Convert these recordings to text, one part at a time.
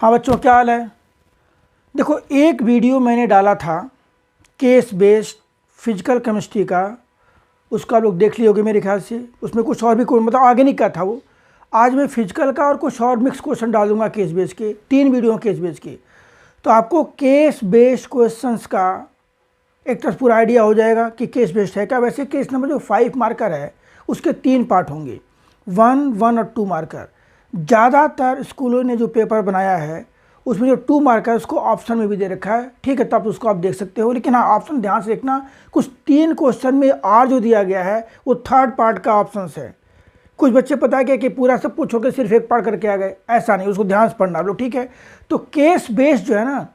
हाँ बच्चों, क्या हाल है। देखो, एक वीडियो मैंने डाला था केस बेस्ड फिजिकल केमिस्ट्री का, उसका आप लोग देख लिए होगे मेरे ख्याल से। उसमें कुछ और भी कोई मतलब ऑर्गेनिक का था वो। आज मैं फिजिकल का और कुछ और मिक्स क्वेश्चन डाल दूंगा केस बेस्ड के, 3 वीडियो केस बेस्ड के। तो आपको केस बेस्ड क्वेश्चंस का एक तरह पूरा आइडिया हो जाएगा कि केस बेस्ड है क्या। वैसे केस नंबर जो 5 मार्कर है उसके 3 पार्ट होंगे, 1 और 2 मार्कर। ज़्यादातर स्कूलों ने जो पेपर बनाया है उसमें जो 2 मार्कर उसको ऑप्शन में भी दे रखा है, ठीक है, तब उसको आप देख सकते हो। लेकिन हाँ, ऑप्शन ध्यान से देखना, कुछ 3 क्वेश्चन में आर जो दिया गया है वो 3rd पार्ट का ऑप्शन है। कुछ बच्चे पता है कि पूरा सब पूछो के सिर्फ एक पार्ट करके आ गए, ऐसा नहीं, उसको ध्यान से पढ़ना आप लोग, ठीक है। तो केस बेस्ड जो है ना,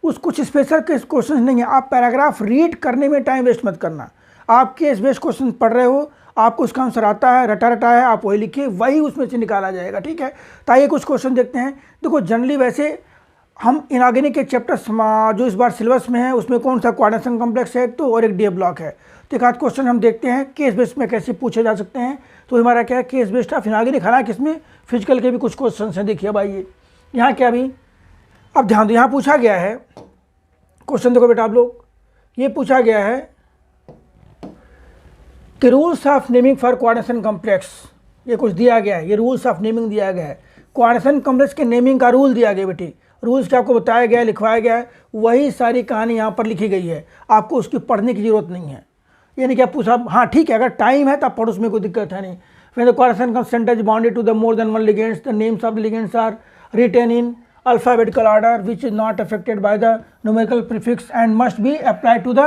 उस कुछ स्पेशल केस क्वेश्चन नहीं है। आप पैराग्राफ रीड करने में टाइम वेस्ट मत करना। आप केस बेस्ड क्वेश्चन पढ़ रहे हो, आपको उसका आंसर आता है, रटा रटा है, आप वही लिखिए, वही उसमें से निकाला जाएगा, ठीक है। तो आइए कुछ क्वेश्चन देखते हैं। देखो, जनरली वैसे हम इनऑर्गेनिक के चैप्टर्स जो इस बार सिलेबस में है उसमें कौन सा कोऑर्डिनेशन कॉम्प्लेक्स है तो, और एक डी ब्लॉक है। तो एक आध क्वेश्चन हम देखते हैं केस बेस्ड में कैसे पूछे जा सकते हैं। तो हमारा क्या है, केस बेस्ड ऑफ इनऑर्गेनिक। हालांकि इसमें फिजिकल के भी कुछ क्वेश्चन हैं। देखिए भाई, ये यहाँ क्या भी, अब ध्यान दो, यहाँ पूछा गया है क्वेश्चन, देखो बेटा आप लोग, ये पूछा गया है कि rules of naming for coordination complex. ये कुछ दिया गया है, ये रूल्स ऑफ नेमिंग दिया गया है। कोऑर्डिनेशन कॉम्प्लेक्स के नेमिंग का रूल दिया गया बेटी। रूल्स क्या आपको बताया गया है, लिखवाया गया है, वही सारी कहानी यहाँ पर लिखी गई है। आपको उसकी पढ़ने की जरूरत नहीं है। यानी कि आप पूछा, हाँ ठीक है, अगर टाइम है तो आप पढ़ो, उसमें कोई दिक्कत है नहीं। फिर द कोऑर्डिनेशन कंसेंटेज bonded to the more than one ligands, the names of the ligands are written in alphabetical order which is not affected by the numerical prefix and must be applied to the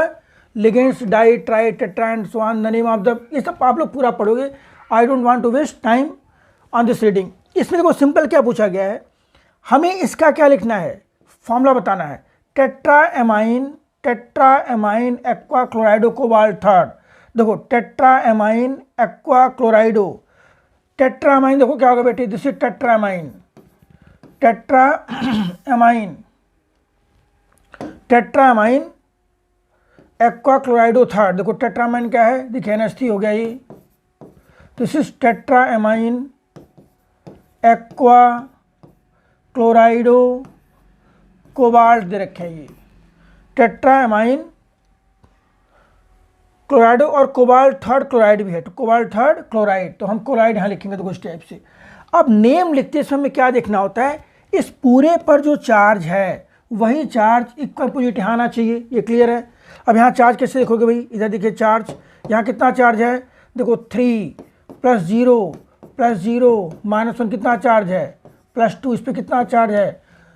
ligands, di, tri, tetra and so on, the name of the, ये सब आप लोग पूरा पढ़ोगे। I don't want to waste time on this reading। इसमें देखो simple क्या पूछा गया है, हमें इसका क्या लिखना है, फॉर्मूला बताना है। Tetra ammine aqua chlorido cobalt third. देखो tetra ammine aqua chlorido, tetra ammine देखो क्या होगा बेटे, this is tetra ammine, tetraammine aqua chlorido third. देखो टेट्रामाइन क्या है, देखिए NH3 हो गया ये। This is tetraammine aqua chlorido cobalt दे रखे हैं ये, टेट्रामाइन क्लोराइडो और कोबाल्ट थर्ड क्लोराइड भी है, तो कोबाल्ट थर्ड क्लोराइड, तो हम क्लोराइड यहाँ लिखेंगे तो कुछ टाइप से। अब नेम लिखते समय क्या देखना होता है, इस पूरे पर जो चार्ज है वही चार्ज इक्वल पोजिट यहाँ आना चाहिए, ये क्लियर है। अब यहाँ चार्ज कैसे देखोगे भाई, इधर देखिए चार्ज, यहाँ कितना चार्ज है, देखो 3 + 0 + 0 -1 कितना चार्ज है, +2, इस पर कितना चार्ज है,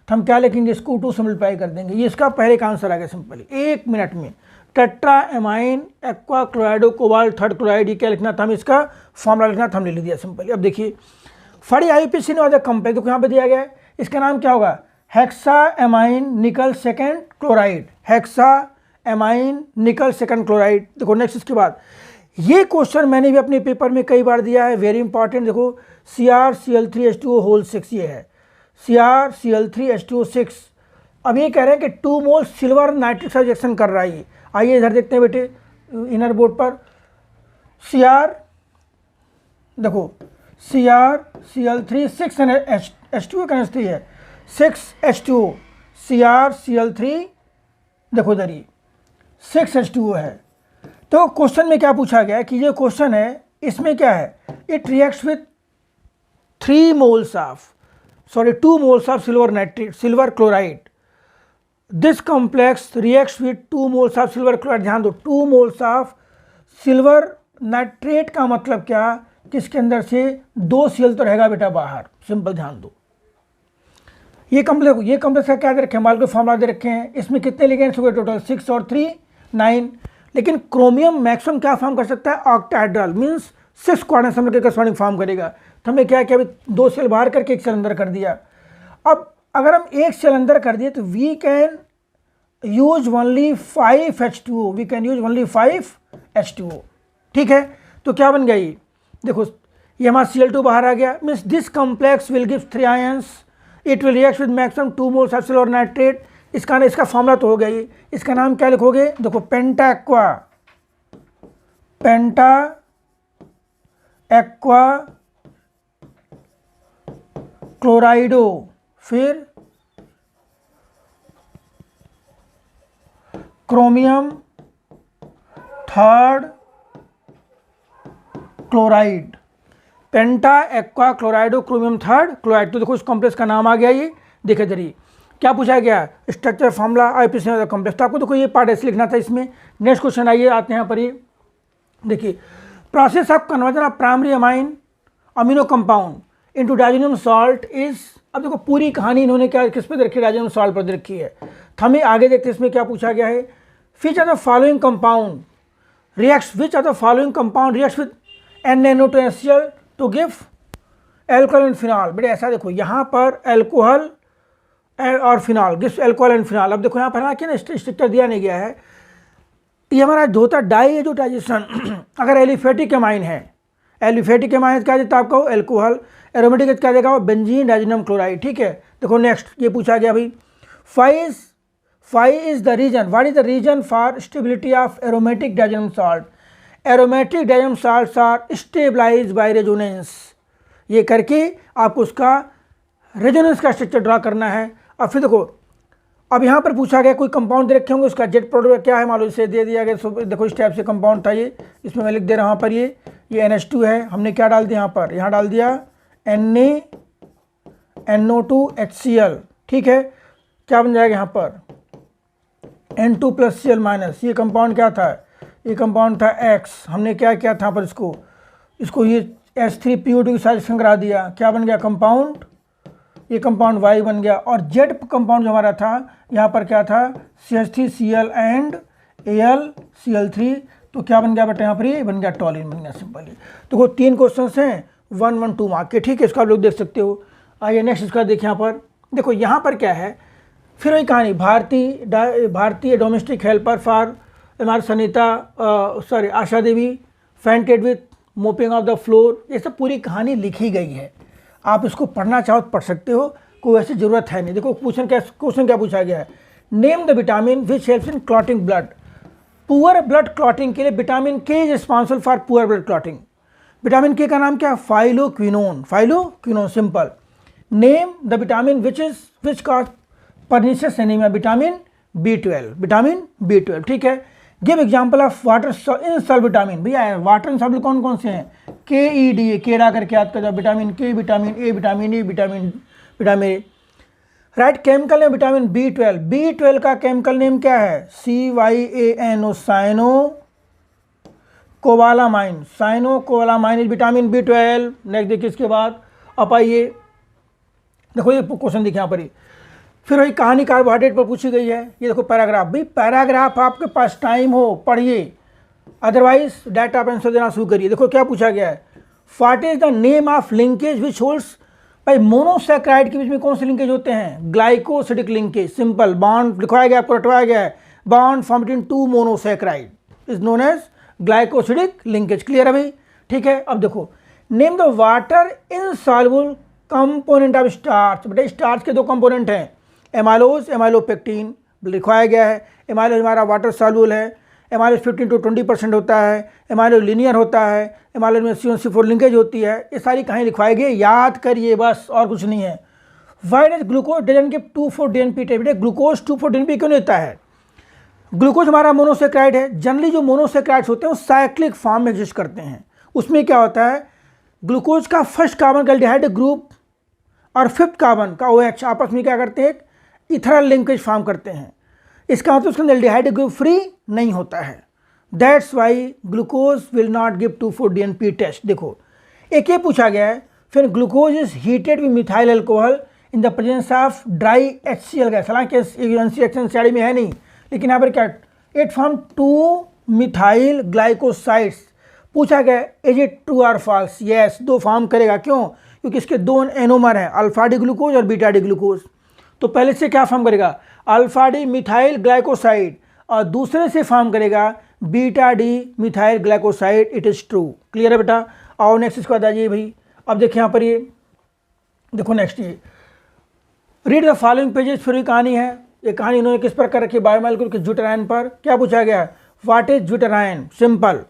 तो हम क्या लिखेंगे, इसको 2 से मल्टीप्लाई कर देंगे। ये इसका पहले का आंसर आ गया सिंपली 1 मिनट में। Tetra ammine aqua chlorido cobalt third chloride, ये क्या लिखना था, हम इसका फॉर्मूला लिखना था, हमने लिख दिया सिंपली। अब देखिए फड़ी आईपीसी वाला कॉम्प्लेक्स, देखो यहाँ पे दिया गया है, इसका नाम क्या होगा, हेक्सा एमाइन निकल सेकेंड क्लोराइड, हेक्सा एमाइन निकल सेकेंड क्लोराइड। देखो नेक्स्ट, इसके बाद ये क्वेश्चन मैंने भी अपने पेपर में कई बार दिया है, वेरी इंपॉर्टेंट। देखो CrCl3H2O होल 6 ये है, CrCl3H2O6। अब ये कह रहे हैं कि 2 मोल सिल्वर नाइट्रिक का रिएक्शन कर रहा है ये। आइए इधर देखते हैं बेटे, इनर बोर्ड पर Cr, देखो CrCl3 6 H2O NH3 है, 6H2O, CrCl3, देखो इधर ये 6H2O है। तो क्वेश्चन में क्या पूछा गया है कि ये क्वेश्चन है, इसमें क्या है, it reacts with 2 moles of silver nitrate, silver chloride. This complex reacts with 2 moles of silver chloride. ध्यान दो, 2 मोल्स ऑफ सिल्वर नाइट्रेट का मतलब क्या, किसके अंदर से 2 Cl तो रहेगा बेटा बाहर, सिंपल ध्यान दो। ये कॉम्प्लेक्स का क्या दे रखे हैं, माल के फॉर्मूला दे रखे हैं। इसमें कितने लिगेंड्स हो गए टोटल, 6 और 3 9। लेकिन क्रोमियम मैक्सिमम क्या फॉर्म कर सकता है, ऑक्टाहेड्रल, मीन्स 6 कोऑर्डिनेशन के कॉरस्पॉन्डिंग फॉर्म करेगा। तो हमें क्या किया, 2 Cl बाहर करके 1 Cl अंदर कर दिया। अब अगर हम 1 Cl अंदर कर दिए तो we can use only 5H2O, we can use only 5H2O, ठीक है। तो क्या बन गया ये, देखो ये हमारा Cl2 बाहर आ गया, means this complex will give 3 ions, it will react with maximum 2 moles of silver nitrate. इसका फॉर्मूला तो हो गया ये, इसका नाम क्या लिखोगे, देखो पेंटा एक्वा क्लोराइडो, फिर क्रोमियम थर्ड क्लोराइड, पेंटा एक्वा क्लोराइडो क्रोमियम थर्ड क्लोराइड। तो देखो इस कॉम्प्लेक्स का नाम आ गया, ये देखे जरिए क्या पूछा गया, स्ट्रक्चर फॉर्मूला आईपीसी कॉम्प्लेक्स। तो आपको देखो ये पार्ट ऐसे लिखना था इसमें। नेक्स्ट क्वेश्चन आइए आते हैं यहाँ पर, ये देखिए process of conversion of primary amine amino compound into डाइजेनियम salt is. अब देखो पूरी कहानी इन्होंने क्या किस पे रखी है, डाइजेनियम सॉल्ट पर रखी है। तो हमें आगे देखते हैं इसमें क्या पूछा गया है। Which are the following compound reacts, which are the following compound reacts with NaNO2HCl to give alcohol and phenol. बेटे ऐसा देखो यहाँ पर एल्कोहल और phenol gives alcohol and phenol. अब देखो यहाँ पर क्या ना स्ट्रक्चर दिया नहीं गया है। ये हमारा जो होता है डाई जो डाइजेशन अगर एलिफेटिक एमाइन है, एलिफेटिक एमाइन क्या देता है आपको एल्कोहल, एरोमेटिक क्या देगा वो बेंजीन डाइजेनियम क्लोराइड। ठीक है, देखो नेक्स्ट ये पूछा गया भाई, five is the reason, what is the reason for stability of aromatic diazonium salt. Aromatic diazonium salts are stabilised by resonance. ये करके आपको उसका रेजोनेंस का स्ट्रक्चर ड्रा करना है। अब फिर देखो अब यहाँ पर पूछा गया कोई कंपाउंड दे रखे होंगे, उसका जेट प्रोडक्ट क्या है मालूम से दे दिया गया। देखो इस टाइप से कंपाउंड था ये, इसमें मैं लिख दे रहा हूँ यहाँ पर ये NH2 है। हमने क्या डाल दिया यहाँ पर, यहाँ डाल दिया NaNO2HCl। ठीक है, क्या बन जाएगा यहाँ पर N2+Cl-। ये कंपाउंड क्या था, ये कंपाउंड था X। हमने क्या किया था पर इसको ये H3PO2 के साथ संग्रह दिया, क्या बन गया कंपाउंड, ये कंपाउंड Y बन गया। और जेड कंपाउंड जो हमारा था यहाँ पर क्या था CH3Cl एंड AlCl3। तो क्या बन गया बेटा यहाँ पर, ये बन गया टॉलिन बन गया सिंपली। तो वो 3 क्वेश्चन हैं 1, 1, 2 मार्क के। ठीक है, इसका आप लोग देख सकते हो। आइए नेक्स्ट इसका देखिए यहाँ पर, देखो यहाँ पर क्या है फिर वही कहानी, भारतीय डोमेस्टिक हेल्पर फॉर हमारे Sunita sorry Asha Devi fainted with mopping of the floor. ये सब पूरी कहानी लिखी गई है, आप इसको पढ़ना चाहो तो पढ़ सकते हो, कोई ऐसी ज़रूरत है नहीं। देखो क्वेश्चन क्या पूछा गया है, name the vitamin which helps in clotting blood. Poor blood clotting के लिए विटामिन के is responsible for poor blood clotting. Vitamin के का नाम क्या, phylloquinone, phylloquinone simple. Name the vitamin which cause pernicious anaemia, vitamin B12, vitamin B12। ठीक है, give example of water insoluble vitamin. भैया वाटर इनसॉल्युबल कौन कौन से हैं, KEDA, केड़ा करके याद कर जाओ, vitamin K, vitamin A, vitamin E, vitamin A. Right, chemical name vitamin B12। B12 का केमिकल नेम क्या है, CYANO, cyanocobalamin, cyanocobalamin is vitamin B12। Next देखिए इसके बाद अब आइए, देखो ये क्वेश्चन देखिए यहाँ पर ही, फिर वही कहानी कार्बोहाइड्रेट पर पूछी गई है। ये देखो पैराग्राफ, भाई पैराग्राफ आपके पास टाइम हो पढ़िए, अदरवाइज डायरेक्ट आप आंसर देना शुरू करिए। देखो क्या पूछा गया है, what is the name of linkage which holds, भाई मोनोसैकेराइड के बीच में कौन से लिंकेज होते हैं, ग्लाइकोसिडिक लिंकेज। सिंपल बॉन्ड लिखवाया गया, आपको रटवाया गया है, bond form between 2 monosaccharide is known as glycosidic linkage. Clear है भाई, ठीक है। अब देखो name the water insoluble component of starch. बेटा स्टार्च के 2 कंपोनेंट हैं, एमाइलोज, एमाइलोपेक्टिन लिखवाया गया है। एमाइलोज हमारा वाटर सॉल्युबल है, एमाइलोज 15 to 20% होता है, एमाइलोज लीनियर होता है, एमाइलोज में C1C4 लिंकेज होती है। ये सारी कहानी लिखवाई गई, याद करिए बस, और कुछ नहीं है। Why does glucose doesn't give 2,4-DNP tablet, glucose 2,4-DNP क्यों देता है। ग्लूकोज हमारा मोनोसैकेराइड है, जनरली जो मोनोसैकेराइड्स होते हैं वो साइक्लिक फॉर्म में एग्जिस्ट करते हैं। उसमें क्या होता है, ग्लूकोज का फर्स्ट कार्बन का एल्डिहाइड ग्रुप और 5th कार्बन का OH आपस में क्या करते हैं, इथरल लिंकेज फॉर्म करते हैं। इसका मतलब उसके अंदर एल्डिहाइड ग्रुप फ्री नहीं होता है, that's why glucose will not give 2,4-DNP test. देखो एक ये पूछा गया है, फिर glucose is heated with methyl alcohol in the presence of dry HCl gas. हालांकि NaCN में है नहीं, लेकिन यहाँ पर क्या, इट फॉर्म 2 मिथाइल ग्लाइकोसाइड्स। पूछा गया इज इट ट्रू और फॉल्स, यस 2 फॉर्म करेगा। क्यों, क्योंकि इसके 2 एनोमर हैं, अल्फा डी ग्लूकोज और बीटा डी ग्लूकोज। तो पहले से क्या फॉर्म करेगा, अल्फा डी मिथाइल ग्लाइकोसाइड, और दूसरे से फॉर्म करेगा beta D methyl glycoside. It is true. Clear है बेटा। और नेक्स्ट इसको बता दीजिए भाई। अब देखिए यहाँ पर ये देखो नेक्स्ट, ये रीड द फॉलोइंग पेजेस। फिर कहानी है, ये कहानी इन्होंने किस पर कर रखी, बायोमॉलिक्यूल के ज्यूटेरायन पर। क्या पूछा गया, what is zwitterion, simple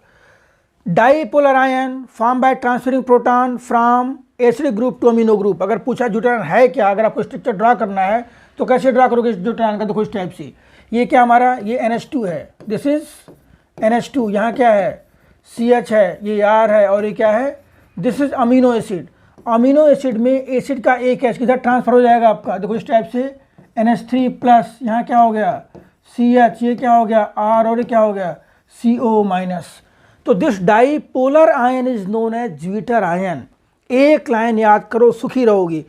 dipolar ion form by transferring proton from acidic group to amino group. अगर पूछा ज्यूटेरायन है क्या, अगर आपको स्ट्रक्चर ड्रा करना है तो कैसे ड्रा करोगे ड्यूटेरान का? देखो इस टाइप से, ये क्या हमारा, ये NH2 है, दिस इज NH2, यहाँ क्या है CH है, ये R है, और ये क्या है, this is amino acid. Amino acid में एसिड का एक H किधर ट्रांसफर हो जाएगा आपका, देखो इस टाइप से NH3 प्लस, यहाँ क्या हो गया CH, ये क्या हो गया R, और ये क्या हो गया CO माइनस। तो this dipolar ion is known as zwitter ion. एक लाइन याद करो, सुखी रहोगी,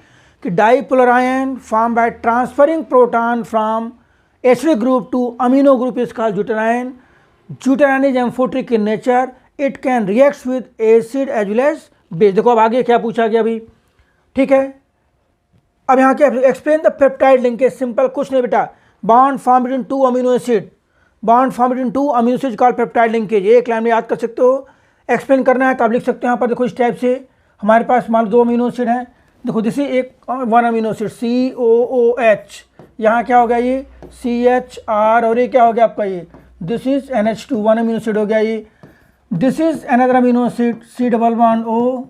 कि dipolar ion form by transferring proton from acidic group to amino group is called zwitter ion. Zwitter ion is amphoteric in nature, it can react with acid as well as base. देखो अब आगे क्या पूछा गया अभी, ठीक है। अब यहाँ क्या, explain the peptide linkage, simple कुछ नहीं बेटा, bond form between two amino acid, bond form between two amino acid called peptide linkage. एक लाइन में याद कर सकते हो, एक्सप्लेन करना है तो आप लिख सकते हो यहाँ पर। देखो इस टाइप से हमारे पास मान लो 2 अमीनो एसिड हैं, देखो दिस एक 1 अमीनो एसिड COOH, यहाँ क्या हो गया ये CHR, और ये क्या हो गया आपका ये this is NH2, 1 amino acid हो गया ये। This is another amino acid C+O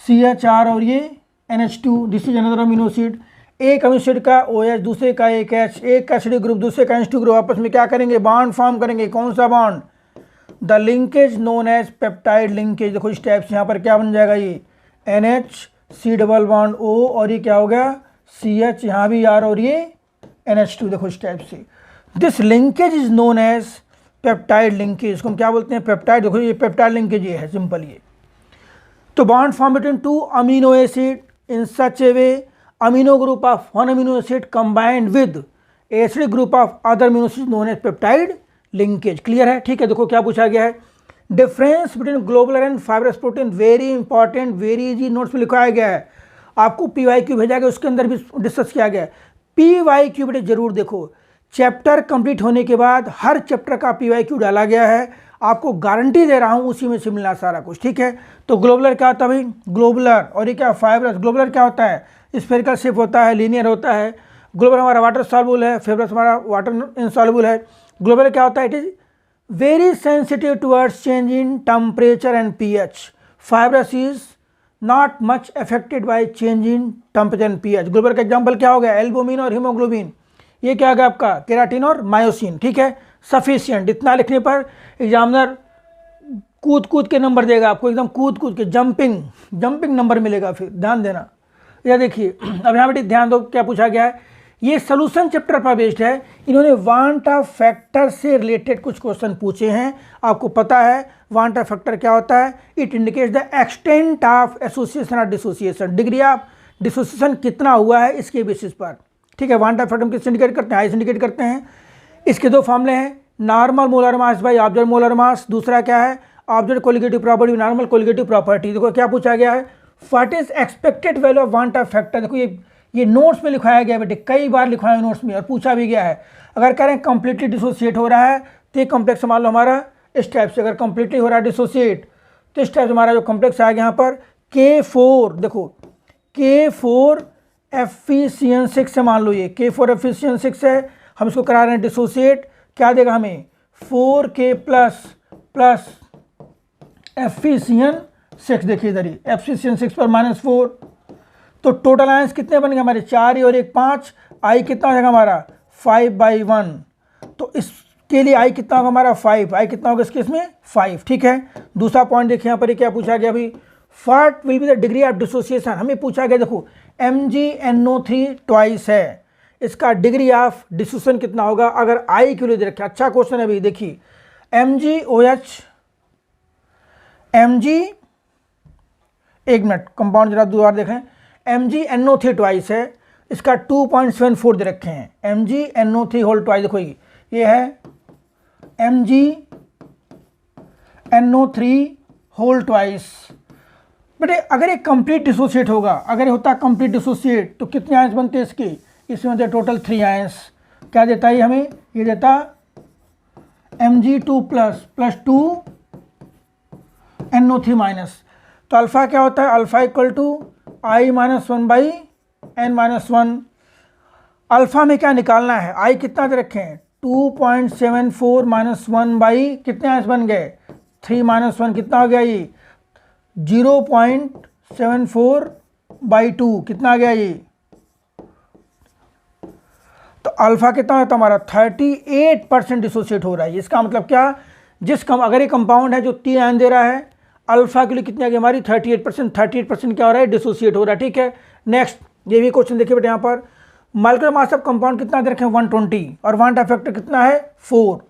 CHR, और ये NH2, this is another amino acid. एक अमीनो एसिड का OH, दूसरे का एक H, एक का एसिडिक ग्रुप, दूसरे का NH2 ग्रुप, आपस में क्या करेंगे, बॉन्ड फॉर्म करेंगे। कौन सा bond, the linkage known as peptide linkage. देखो इस टाइप से यहाँ पर क्या बन जाएगा, ये NH C+O, और ये क्या हो गया CH, यहाँ भी R, और ये NH2। देखो इस टाइप से this linkage is known as peptide linkage. इसको हम क्या बोलते हैं, पेप्टाइड। देखो ये पेप्टाइड लिंकेज ये है, सिंपल ये। तो bond form between 2 amino acid in such a way amino group of 1 amino acid combined with acidic group of other amino acid known as peptide linkage. Clear है, ठीक है। देखो क्या पूछा गया है, difference between globular and fibrous protein, very important, very easy, notes में लिखवाया गया है। आपको PYQ भेजा गया, उसके अंदर भी डिस्कस किया गया है। PYQ बेटे जरूर देखो, चैप्टर कंप्लीट होने के बाद हर चैप्टर का PYQ डाला गया है, आपको गारंटी दे रहा हूँ उसी में से मिलना सारा कुछ, ठीक है। तो ग्लोबुलर क्या होता है भाई, ग्लोबुलर, और ये क्या फाइब्रस। ग्लोबुलर क्या होता है, स्फेरिकल शेप होता है, लीनियर होता है। ग्लोबुलर हमारा वाटर सॉल्युबल है, फाइब्रस हमारा वाटर इनसॉल्युबल है। ग्लोबुलर क्या होता है, it is very sensitive towards change in temperature and pH। Fibrous is not much affected by change in temperature and pH। Globular का एग्जांपल क्या हो गया, एल्बुमिन और हीमोग्लोबिन। ये क्या होगा आपका, केराटिन और मायोसिन, ठीक है। सफिशिएंट, इतना लिखने पर एग्जामिनर कूद कूद के नंबर देगा आपको, एकदम कूद कूद के, जंपिंग नंबर मिलेगा। फिर ध्यान देना, यह देखिए अब यहाँ बेटे ध्यान दो क्या पूछा गया है। ये सोल्यूशन चैप्टर पर बेस्ड है, इन्होंने वांट ऑफ फैक्टर से रिलेटेड कुछ क्वेश्चन पूछे हैं। आपको पता है वांट ऑफ फैक्टर क्या होता है, it indicates the extent of association और डिसोसिएशन, डिग्री ऑफ डिसोसिएशन कितना हुआ है इसके बेसिस पर, ठीक है। वांट ऑफ फैक्टर किस इंडिकेट करते हैं, आई इंडिकेट करते हैं। इसके 2 फॉर्मूले हैं, normal molar mass by observe molar mass, दूसरा क्या है observe colligative property, normal colligative property. देखो क्या पूछा गया है, what is expected value of want of factor. देखो ये नोट्स में लिखवाया गया बेटे, कई बार लिखवाया नोट्स में और पूछा भी गया है। अगर कह रहे हैं कंप्लीटली डिसोसिएट हो रहा है तो ये कॉम्प्लेक्स मान लो हमारा इस टाइप से, अगर कंप्लीटली हो रहा है डिसोसिएट तो इस टाइप से हमारा जो कॉम्प्लेक्स आएगा यहाँ पर K4। देखो K4 Fe6 से मान लो, ये K4 Fe6 है, हम इसको करा रहे हैं डिसोसिएट, क्या देगा हमें 4K प्लस Fe6। देखिए इधर ही Fe6 पर -4, तो टोटल आयंस कितने बन गए हमारे, 4 और 1 5। आई कितना हो जाएगा हमारा 5/1। तो इसके लिए आई कितना होगा हमारा 5, आई कितना होगा इस केस में 5, ठीक है। दूसरा पॉइंट देखिए यहाँ पर क्या पूछा गया अभी, what will be the degree of dissociation. हमें पूछा गया देखो MgNO3 ट्वाइस है, इसका डिग्री ऑफ डिसोसिएशन कितना होगा अगर आई के लिए दे रखा। अच्छा क्वेश्चन है भाई, देखिए एक मिनट कंपाउंड जरा दोबारा देखें, MgNO3 ट्वाइस है, इसका 2.74 दे रखे हैं, MgNO3 होल ट्वाइस। देखो ये है MgNO3 होल ट्वाइस। बेटे अगर ये कंप्लीट डिसोसिएट होगा, अगर ये होता कंप्लीट डिसोसिएट तो कितने आयंस बनते हैं इसके, इसमें होते टोटल 3 आयंस। क्या देता है हमें, ये देता Mg2 प्लस 2NO3 माइनस। तो अल्फा क्या होता है, alpha equal to I-1/n-1। Alpha में क्या निकालना है, आई कितना दे रखे हैं 2.74 -1 बाई कितने आयंस बन गए 3 - 1 कितना हो गया ये 0.74/2 कितना आ गया ये अल्फ़ा कितना है हमारा 38% डिसोसिएट हो रहा है। इसका मतलब क्या, अगर ये कंपाउंड है जो 3 आयन दे रहा है, अल्फ़ा के लिए कितनी आ गई हमारी 38% क्या हो रहा है, डिसोसिएट हो रहा है। ठीक है, नेक्स्ट ये भी क्वेश्चन देखिए बेटा, यहाँ पर मॉलिक्यूलर मास ऑफ कंपाउंड कितना दे रखे हैं 120 और वांटा फैक्टर कितना है 4।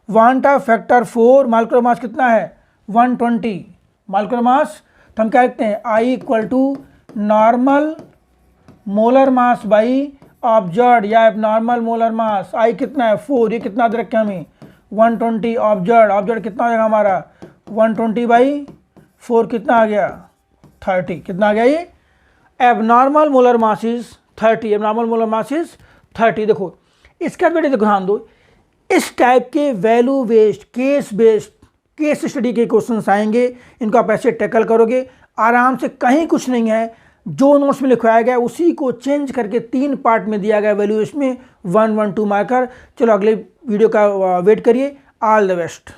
वांटा फैक्टर 4, मॉलिक्यूलर मास कितना है 120 मॉलिक्यूलर मास। तो हम क्या लिखते हैं I = normal molar mass by observe या एबनॉर्मल मोलर मास। I कितना है 4, ये कितना दे रखे हैं हमें 120, ऑब्जर्व कितना हो जाएगा हमारा 120/4 कितना आ गया 30, कितना आ गया ये abnormal molar mass is 30, abnormal molar mass is 30। देखो इसके बाद बेटे ध्यान दो, इस टाइप के वैल्यू बेस्ड केस स्टडी के क्वेश्चंस आएंगे, इनको आप ऐसे टैकल करोगे आराम से, कहीं कुछ नहीं है, जो नोट्स में लिखवाया गया उसी को चेंज करके 3 पार्ट में दिया गया वैल्यूएशन में 1, 1, 2 मार्कर। चलो अगले वीडियो का वेट करिए। All the best.